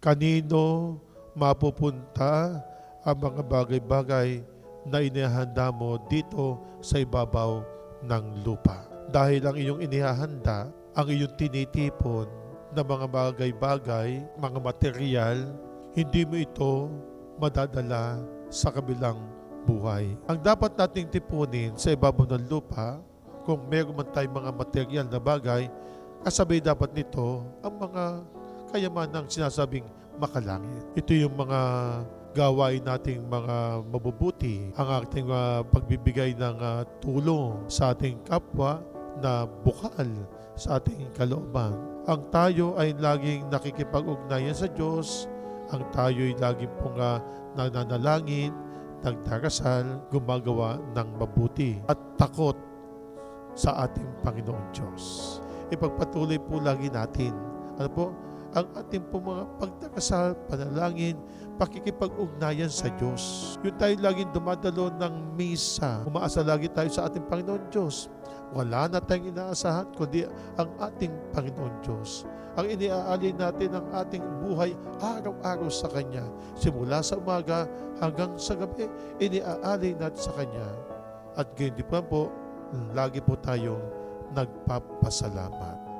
Kanino mapupunta ang mga bagay-bagay na inihahanda mo dito sa ibabaw ng lupa? Dahil ang iyong inihahanda, ang iyong tinitipon na mga bagay-bagay, mga material, hindi mo ito madadala sa kabilang buhay. Ang dapat nating tipunin sa ibabaw ng lupa, kung meron man tayong mga material na bagay, kasabay dapat nito ang mga kayamanang sinasabing makalangit. Ito yung mga gawain nating mga mabubuti, ang ating pagbibigay ng tulong sa ating kapwa na bukal sa ating kalooban. Ang tayo ay laging nakikipag-ugnayan sa Diyos, ang tayo ay laging pong nananalangin, nagdarasal, gumagawa ng mabuti at takot sa ating Panginoon Diyos. Ipagpatuloy po lagi natin ang ating pong mga pagdarasal, panalangin, pakikipag-ugnayan sa Diyos. Yung tayo laging dumadalo ng misa, umaasa lagi tayo sa ating Panginoon Diyos. Wala na tayong inaasahan kundi ang ating Panginoon Diyos. Ang iniaalay natin ang ating buhay araw-araw sa Kanya. Simula sa umaga hanggang sa gabi, iniaalay natin sa Kanya. At ganyan din po, lagi po tayong nagpapasalamat.